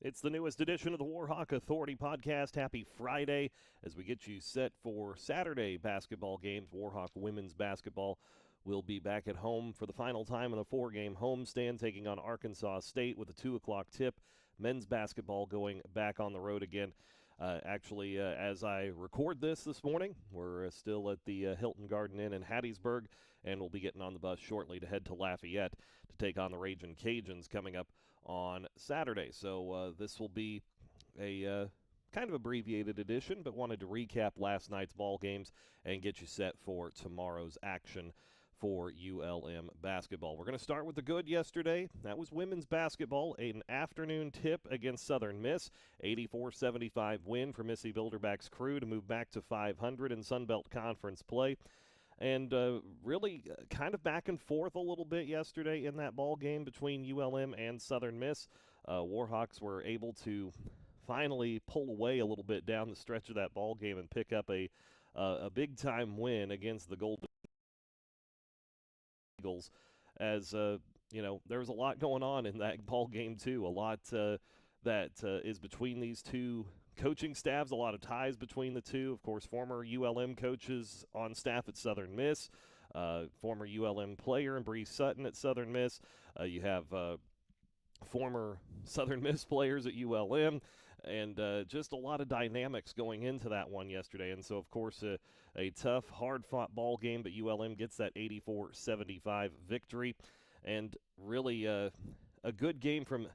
It's the newest edition of the Warhawk Authority podcast. Happy Friday as we get you set for Saturday basketball games. Warhawk women's basketball will be back at home for the final time in a four-game homestand, taking on Arkansas State with a 2 o'clock tip. Men's basketball going back on the road again. As I record this morning, we're still at the Hilton Garden Inn in Hattiesburg, and we'll be getting on the bus shortly to head to Lafayette to take on the Ragin Cajuns coming up on Saturday. So this will be a kind of abbreviated edition, but wanted to recap last night's ball games and get you set for tomorrow's action for ULM basketball. We're going to start with the good yesterday. That was women's basketball, an afternoon tip against Southern Miss, 84-75 win for Missy Bilderbach's crew to move back to 500 in Sun Belt Conference play. And really kind of back and forth a little bit yesterday in that ball game between ULM and Southern Miss. Warhawks were able to finally pull away a little bit down the stretch of that ball game and pick up a big-time win against the Golden Eagles. As there was a lot going on in that ball game too. A lot that is between these two coaching staffs, a lot of ties between the two. Of course, former ULM coaches on staff at Southern Miss, former ULM player and Bree Sutton at Southern Miss. You have former Southern Miss players at ULM, and just a lot of dynamics going into that one yesterday. And so, of course, a tough, hard-fought ball game, but ULM gets that 84-75 victory. And really a good game from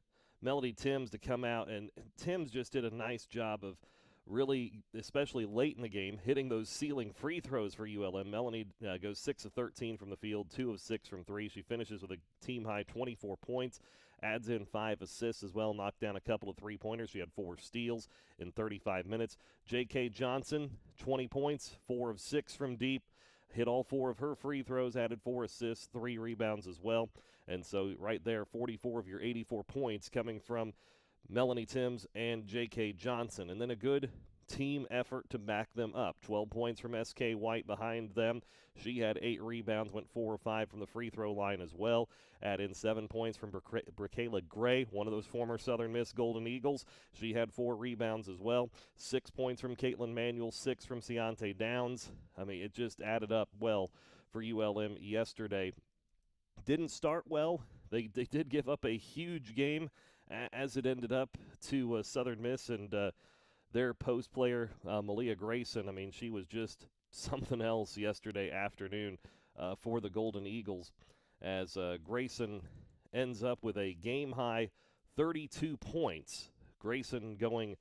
Melody Timms to come out, and Timms just did a nice job of really, especially late in the game, hitting those ceiling free throws for ULM. Melanie goes 6 of 13 from the field, 2 of 6 from 3. She finishes with a team-high 24 points, adds in 5 assists as well, knocked down a couple of three-pointers. She had 4 steals in 35 minutes. J.K. Johnson, 20 points, 4 of 6 from deep. Hit all 4 of her free throws, added 4 assists, 3 rebounds as well. And so right there, 44 of your 84 points coming from Melanie Timms and J.K. Johnson. And then a good team effort to back them up. 12 points from S.K. White behind them. She had 8 rebounds, went 4 of 5 from the free throw line as well. Add in 7 points from Bracayla Gray, one of those former Southern Miss Golden Eagles. She had 4 rebounds as well. 6 points from Caitlin Manuel, 6 from Ciante Downs. I mean, it just added up well for ULM yesterday. Didn't start well. They did give up a huge game as it ended up to Southern Miss, and their post player, Malia Grayson, I mean, she was just something else yesterday afternoon for the Golden Eagles, as Grayson ends up with a game-high 32 points. Grayson going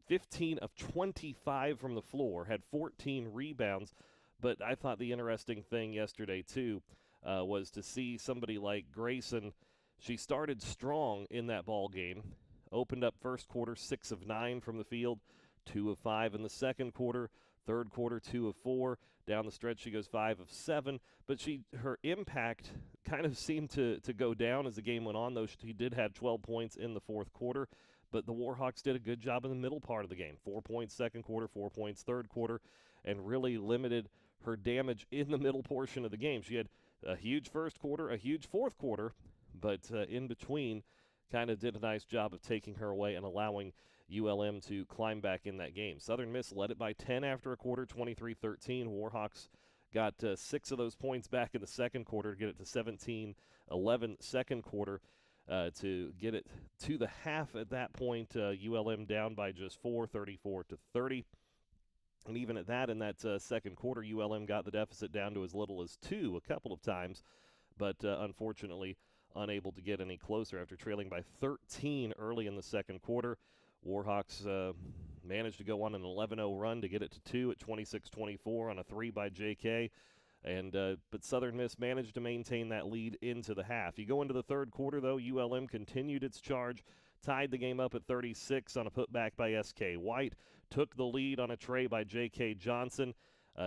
15 of 25 from the floor, had 14 rebounds, but I thought the interesting thing yesterday, too, was to see somebody like Grayson. She started strong in that ball game, opened up first quarter 6 of 9 from the field, 2 of 5 in the second quarter, third quarter 2 of 4. Down the stretch she goes 5 of 7, but her impact kind of seemed to go down as the game went on, though she did have 12 points in the fourth quarter. But the Warhawks did a good job in the middle part of the game. 4 points second quarter, 4 points third quarter, and really limited her damage in the middle portion of the game. She had a huge first quarter, a huge fourth quarter, but in between kind of did a nice job of taking her away and allowing ULM to climb back in that game. Southern Miss led it by 10 after a quarter, 23-13. Warhawks got 6 of those points back in the second quarter to get it to 17-11 second quarter to get it to the half at that point. ULM down by just 4, 34-30. And even at that, in that second quarter, ULM got the deficit down to as little as 2 a couple of times, but unfortunately unable to get any closer after trailing by 13 early in the second quarter. Warhawks managed to go on an 11-0 run to get it to 2 at 26-24 on a 3 by J.K., but Southern Miss managed to maintain that lead into the half. You go into the third quarter, though, ULM continued its charge, tied the game up at 36 on a putback by S.K. White, took the lead on a tray by J.K. Johnson.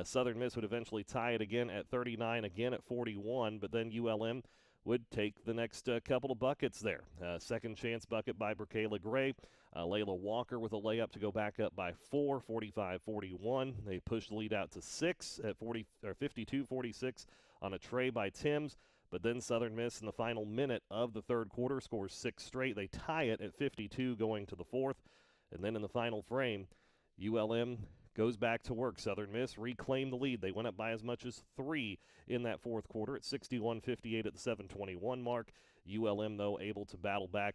Southern Miss would eventually tie it again at 39, again at 41, but then ULM would take the next couple of buckets there. Second chance bucket by Bracayla Gray. Layla Walker with a layup to go back up by 4, 45-41. They pushed the lead out to 6 at 52-46 on a tray by Timms. But then Southern Miss in the final minute of the third quarter scores 6 straight. They tie it at 52 going to the fourth. And then in the final frame, ULM goes back to work. Southern Miss reclaimed the lead. They went up by as much as 3 in that fourth quarter at 61-58 at the 7:21 mark. ULM, though, able to battle back,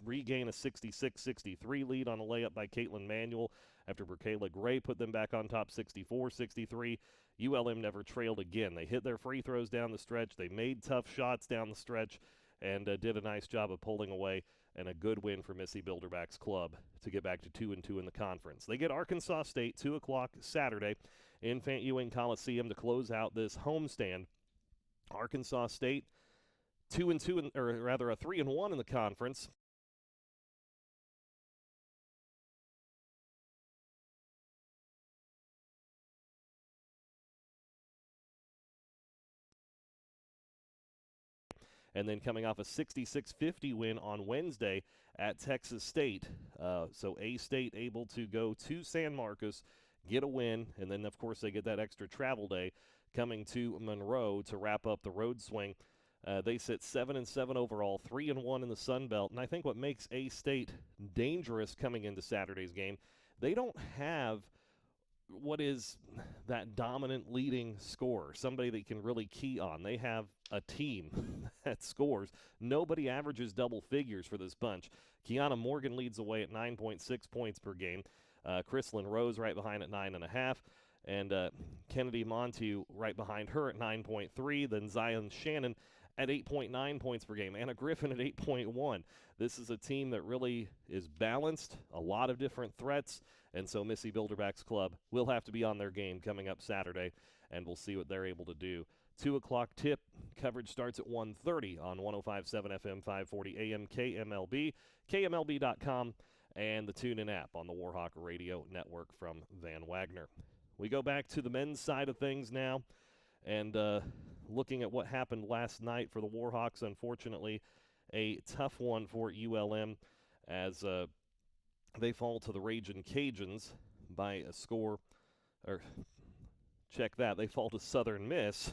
regain a 66-63 lead on a layup by Caitlin Manuel after Berkayla Gray put them back on top 64-63. ULM never trailed again. They hit their free throws down the stretch. They made tough shots down the stretch and did a nice job of pulling away, and a good win for Missy Bilderbach's club to get back to 2-2 in the conference. They get Arkansas State 2 o'clock Saturday in Fant-Ewing Coliseum to close out this homestand. Arkansas State 2-2, or rather a 3-1 in the conference. And then coming off a 66-50 win on Wednesday at Texas State. So A-State able to go to San Marcos, get a win, and then, of course, they get that extra travel day coming to Monroe to wrap up the road swing. They sit 7-7 overall, 3-1 in the Sun Belt. And I think what makes A-State dangerous coming into Saturday's game, they don't have what is that dominant leading scorer, somebody that you can really key on. They have a team that scores. Nobody averages double figures for this bunch. Kiana Morgan leads away at 9.6 points per game. Chrislyn Rose right behind at 9.5. And Kennedy Monteau right behind her at 9.3. Then Zion Shannon at 8.9 points per game. Anna Griffin at 8.1. This is a team that really is balanced, a lot of different threats, and so Missy Bilderbach's club will have to be on their game coming up Saturday, and we'll see what they're able to do. 2 o'clock tip. Coverage starts at 1:30 on 105.7 FM, 540 AM, KMLB, KMLB.com, and the TuneIn app on the Warhawk Radio Network from Van Wagner. We go back to the men's side of things now, and looking at what happened last night for the Warhawks, unfortunately, a tough one for ULM as they fall to the Ragin Cajuns by a score, or check that, they fall to Southern Miss.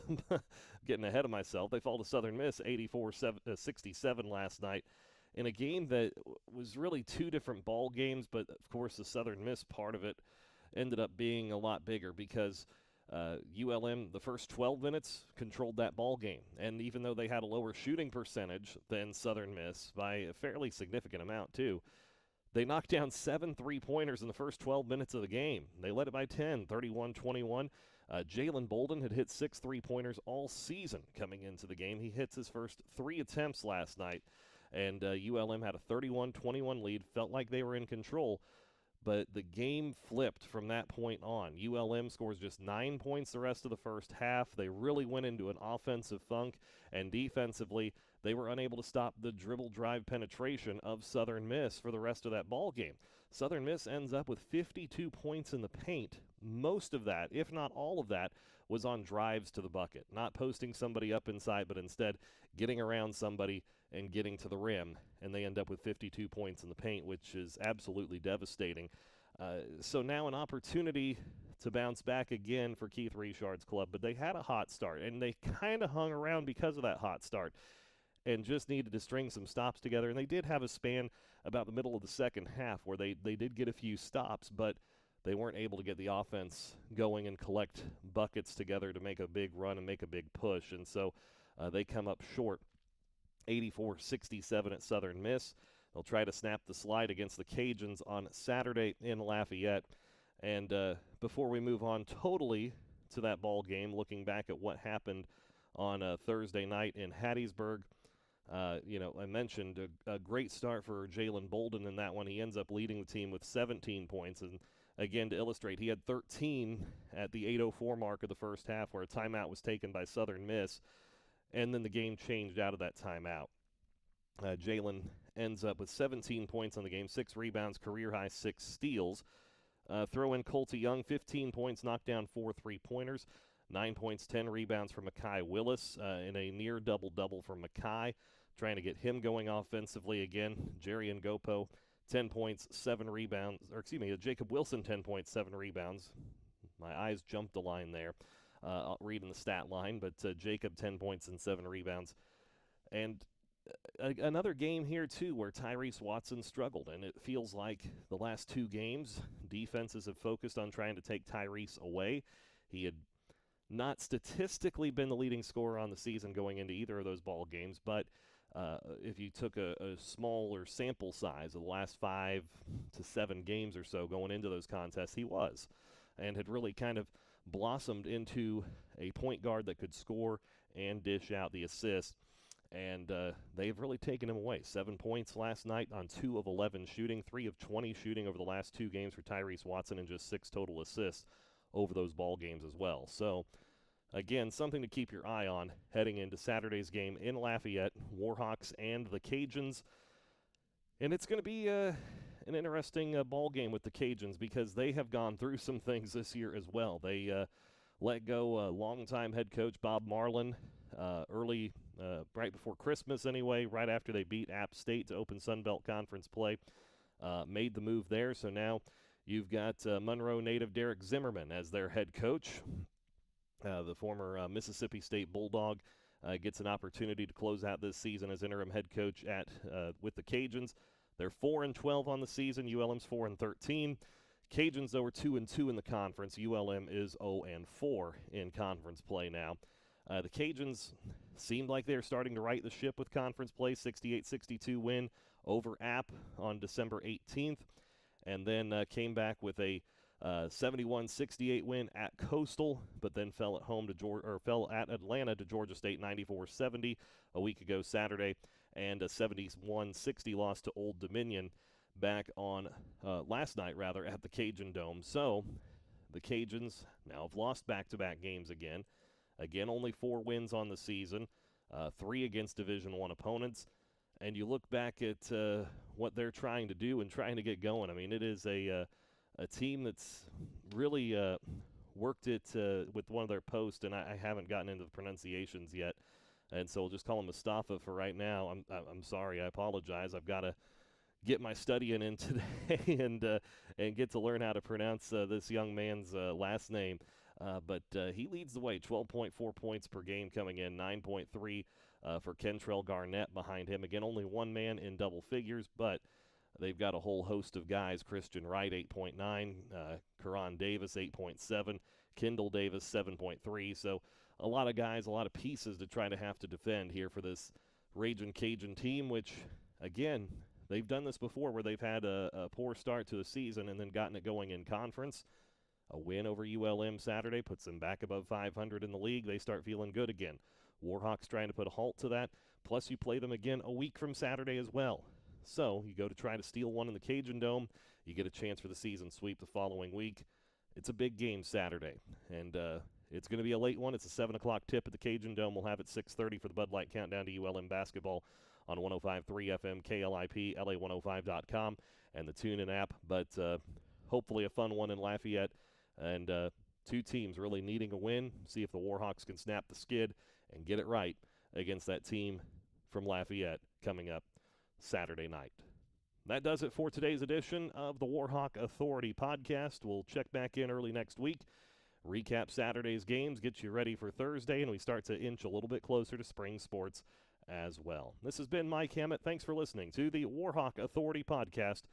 Getting ahead of myself. They fall to Southern Miss 84-67 last night in a game that was really two different ball games, but of course the Southern Miss part of it ended up being a lot bigger because ULM, the first 12 minutes, controlled that ball game. And even though they had a lower shooting percentage than Southern Miss by a fairly significant amount too, they knocked down 7 3-pointers in the first 12 minutes of the game. They led it by 10, 31-21. Jalen Bolden had hit 6 3-pointers all season coming into the game. He hits his first 3 attempts last night. And ULM had a 31-21 lead, felt like they were in control. But the game flipped from that point on. ULM scores just 9 points the rest of the first half. They really went into an offensive funk, and defensively, they were unable to stop the dribble drive penetration of Southern Miss for the rest of that ball game. Southern Miss ends up with 52 points in the paint. Most of that, if not all of that, was on drives to the bucket. Not posting somebody up inside, but instead getting around somebody and getting to the rim, and they end up with 52 points in the paint, which is absolutely devastating. So now an opportunity to bounce back again for Keith Richard's club, but they had a hot start, and they kind of hung around because of that hot start and just needed to string some stops together. And they did have a span about the middle of the second half where they did get a few stops, but they weren't able to get the offense going and collect buckets together to make a big run and make a big push. And so they come up short, 84-67 at Southern Miss. They'll try to snap the slide against the Cajuns on Saturday in Lafayette. And before we move on totally to that ball game, looking back at what happened on Thursday night in Hattiesburg, I mentioned a great start for Jalen Bolden in that one. He ends up leading the team with 17 points. And again, to illustrate, he had 13 at the 8:04 mark of the first half where a timeout was taken by Southern Miss. And then the game changed out of that timeout. Jalen ends up with 17 points on the game, 6 rebounds, career-high 6 steals. Throw in Colty Young, 15 points, knocked down 4 3-pointers, 9 points, 10 rebounds for Makai Willis in a near double-double for Makai, trying to get him going offensively again. Jerry Ngopo, 10 points, 7 rebounds. Jacob Wilson, 10 points, 7 rebounds. My eyes jumped a line there. reading the stat line, but Jacob 10 points and 7 rebounds. And another game here, too, where Tyrese Watson struggled, and it feels like the last 2 games, defenses have focused on trying to take Tyrese away. He had not statistically been the leading scorer on the season going into either of those ball games, but if you took a smaller sample size of the last 5 to 7 games or so going into those contests, he was, and had really kind of blossomed into a point guard that could score and dish out the assists. And they've really taken him away. 7 points last night on 2 of 11 shooting, 3 of 20 shooting over the last 2 games for Tyrese Watson, and just 6 total assists over those ball games as well. So, again, something to keep your eye on heading into Saturday's game in Lafayette, Warhawks and the Cajuns. And it's going to be an interesting ball game with the Cajuns because they have gone through some things this year as well. They let go longtime head coach Bob Marlin right before Christmas anyway, right after they beat App State to open Sun Belt Conference play. Made the move there, so now you've got Monroe native Derek Zimmerman as their head coach. The former Mississippi State Bulldog gets an opportunity to close out this season as interim head coach with the Cajuns. They're 4-12 on the season. ULM's 4-13. Cajuns, though, are 2-2 in the conference. ULM is 0-4 in conference play now. The Cajuns seemed like they're starting to right the ship with conference play. 68-62 win over App on December 18th, and then came back with a 71-68 win at Coastal, but then fell at Atlanta to Georgia State 94-70 a week ago Saturday, and a 71-60 loss to Old Dominion back on last night at the Cajun Dome. So the Cajuns now have lost back-to-back games again. Again, only 4 wins on the season, 3 against Division I opponents. And you look back at what they're trying to do and trying to get going. I mean, it is a team that's really worked it with one of their posts, and I haven't gotten into the pronunciations yet. And so we'll just call him Mustafa for right now. I'm sorry. I apologize. I've got to get my studying in today and get to learn how to pronounce this young man's last name. But he leads the way, 12.4 points per game coming in, 9.3 for Kentrell Garnett behind him. Again, only one man in double figures, but they've got a whole host of guys. Christian Wright, 8.9, Karan Davis, 8.7, Kendall Davis, 7.3. So a lot of guys, a lot of pieces to try to have to defend here for this Ragin Cajun team, which, again, they've done this before where they've had a poor start to the season and then gotten it going in conference. A win over ULM Saturday puts them back above 500 in the league. They start feeling good again. Warhawks trying to put a halt to that. Plus, you play them again a week from Saturday as well. So you go to try to steal one in the Cajun Dome. You get a chance for the season sweep the following week. It's a big game Saturday, and it's going to be a late one. It's a 7 o'clock tip at the Cajun Dome. We'll have it 6:30 for the Bud Light Countdown to ULM basketball on 105.3 FM, KLIP, LA105.com, and the TuneIn app. But hopefully a fun one in Lafayette. And 2 teams really needing a win. See if the Warhawks can snap the skid and get it right against that team from Lafayette coming up Saturday night. That does it for today's edition of the Warhawk Authority podcast. We'll check back in early next week, recap Saturday's games, get you ready for Thursday, and we start to inch a little bit closer to spring sports as well. This has been Mike Hammett. Thanks for listening to the Warhawk Authority podcast